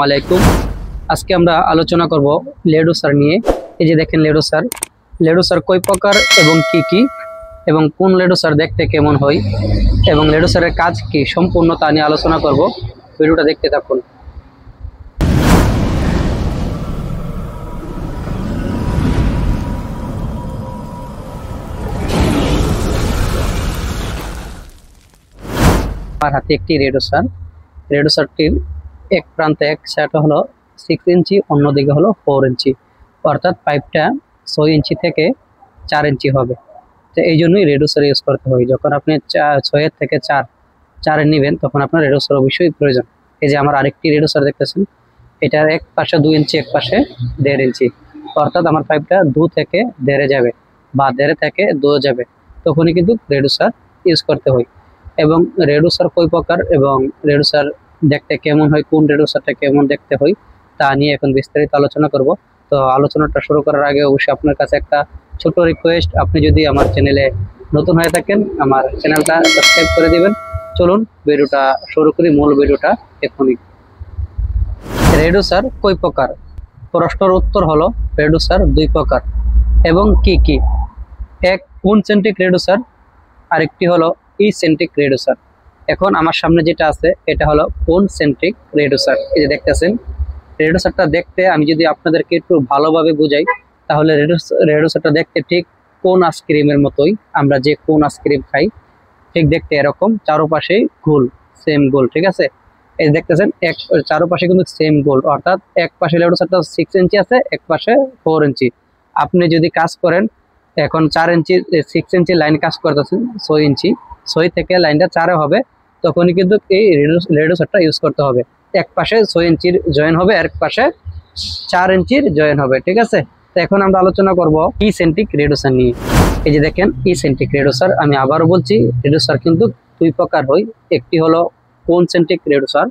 আলাইকুম। আজকে আমরা আলোচনা করব লেডোসার নিয়ে। এই যে দেখেন লেডোসার কয় প্রকার এবং কি এবং কোন লেডোসার দেখতে কেমন হয় এবং লেডোসারের কাজ কি সম্পূর্ণ তা নিয়ে আলোচনা করব। ভিডিওটা দেখতে থাকুন। আমার হাতে একটি রেডোসারটির এক প্রান্তে এক সাইড হলো 6 ইঞ্চি, অন্যদিকে হলো 4 ইঞ্চি, অর্থাৎ পাইপটা 6 ইঞ্চি থেকে 4 ইঞ্চি হবে। তো এই জন্যই রেডোসার ইউজ করতে হয়। যখন আপনি 6 থেকে 4 নেবেন তখন আপনার রেডোসার অবশ্যই প্রয়োজন। এই যে আমার আরেকটি রেডোসার দেখতেছেন, এটার এক পাশে 2 ইঞ্চি, এক পাশে 1.5 ইঞ্চি, অর্থাৎ আমার পাইপটা 2 থেকে 1.5 যাবে বা 1.5 থেকে 2 যাবে, তখনই কিন্তু রেডোসার ইউজ করতে হয়। এবং রেডোসার কয় প্রকার এবং রেডোসার দেখতে কেমন হয়, কোন রেডোসারটা কেমন দেখতে হয় তা নিয়ে এখন বিস্তারিত আলোচনা করব। তো আলোচনাটা শুরু করার আগে অবশ্যই আপনার কাছে একটা ছোট রিকোয়েস্ট, আপনি যদি আমার চ্যানেলে নতুন হয়ে থাকেন আমার চ্যানেলটা সাবস্ক্রাইব করে দিবেন। চলুন ভিডিওটা শুরু করি, মূল ভিডিওটা এখনই। রেডোসার কয় প্রকার? প্রশ্নের উত্তর হলো রেডোসার 2 প্রকার এবং কি। এক কনসেন্ট্রিক রেডোসার, আরেকটি হলো ইসেন্ট্রিক রেডোসার। এখন আমার সামনে যেটা আছে এটা হলো কনসেন্ট্রিক রেডোসার। এই যে দেখতেছেন রেডোসারটা দেখতে, আমি যদি আপনাদেরকে একটু ভালোভাবে বুঝাই তাহলে রেডোসারটা দেখতে ঠিক কোন আইসক্রিমের মতোই। আমরা যে কোন আইসক্রিম খাই ঠিক দেখতে এরকম, চারপাশেই গোল, সেম গোল, ঠিক আছে। এই দেখতেছেন এক চারপাশে কিন্তু সেম গোল, অর্থাৎ এক পাশে রেডোসারটা 6 ইঞ্চি আছে, এক পাশে 4 ইঞ্চি। আপনি যদি কাজ করেন, এখন 4 ইঞ্চি 6 ইঞ্চি লাইন কাজ করতেছেন 6 ইঞ্চি, 6 থেকে লাইনটা 4 হবে, তখনই কিন্তু এই রেডোসারটা ইউজ করতে হবে। এক পাশে 6 ইঞ্চির জয়েন হবে, আর এক পাশে 4 ইঞ্চির জয়েন হবে, ঠিক আছে। তো এখন আমরা আলোচনা করব ইসেন্ট্রিক রেডোসার নিয়ে। এই যে দেখেন ইসেন্ট্রিক রেডোসার, আমি আবারও বলছি রেডোসার কিন্তু 2 প্রকার হয়। একটি হলো কনসেন্ট্রিক রেডোসার,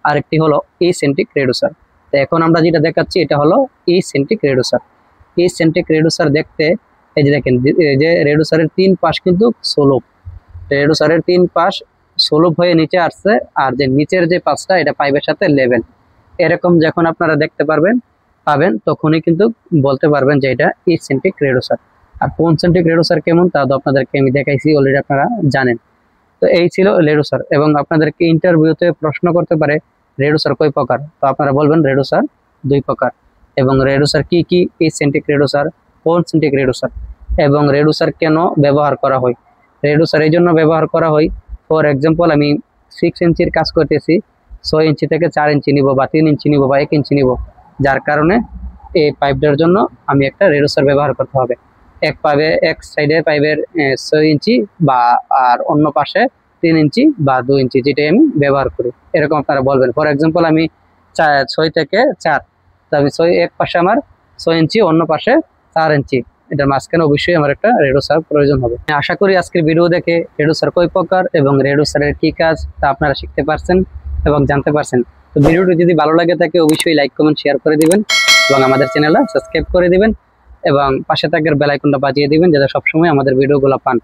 আরেকটি হলো ইসেন্ট্রিক রেডোসার। তো এখন আমরা যেটা দেখাচ্ছি এটা হলো ইসেন্ট্রিক রেডোসার। ইসেন্ট্রিক রেডোসার দেখতে, এই যে দেখেন যে রেডোসারের 3 পাশ কিন্তু সোলভ, রেডোসারের 3 পাশ সোলভ হয়ে নিচে আসছে, আর যে নিচের যে পাশটা এটা পাইপের সাথে লেভেল। এরকম যখন আপনারা দেখতে পাবেন তখনই কিন্তু বলতে পারবেন যে এটা ইসেন্ট্রিক রেডোসার। আর কনসেন্ট্রিক রেডোসার কেমন তা তো আপনাদেরকে আমি দেখাইছি, অলরেডি আপনারা জানেন। তো এই ছিল রেডোসার। এবং আপনাদেরকে ইন্টারভিউতে প্রশ্ন করতে পারে রেডোসার কয় প্রকার, তো আপনারা বলবেন রেডোসার 2 প্রকার। এবং রেডোসার কি ইসেন্ট্রিক রেডোসার, কনসেন্ট্রিক রেডোসার, এবং রেডোসার কেন ব্যবহার করা হয়। রেডোসার এই জন্য ব্যবহার করা হয়, ফর এক্সাম্পল আমি 6 ইঞ্চির কাজ করতেছি, 6 ইঞ্চি থেকে 4 ইঞ্চি নিব বা 3 ইঞ্চি নিব বা 1 ইঞ্চি নিব, যার কারণে এই পাইপটার জন্য আমি একটা রেডোসার ব্যবহার করতে হবে। এক সাইডে পাইপের 6 ইঞ্চি বা আর অন্য পাশে 3 ইঞ্চি বা 2 ইঞ্চি, যেটাই আমি ব্যবহার করি, এরকম আপনারা বলবেন। ফর এক্সাম্পল আমি 6 থেকে 4, তো আমি এক পাশে আমার 6 ইঞ্চি, অন্য পাশে 4 ইঞ্চি, এটার মাঝখানে অবশ্যই আমার একটা রেডোসার প্রয়োজন হবে। আশা করি আজকের ভিডিও দেখে রেডোসার কয় প্রকার এবং রেডোসারের কি কাজ তা আপনারা শিখতে পারছেন এবং জানতে পারছেন। তো ভিডিওটি যদি ভালো লাগে থাকে অবশ্যই লাইক, কমেন্ট, শেয়ার করে দিবেন এবং আমাদের চ্যানেলটা সাবস্ক্রাইব করে দিবেন এবং পাশে থাকার বেল আইকনটা বাজিয়ে দিবেন যাতে সবসময় আমাদের ভিডিওগুলো পান।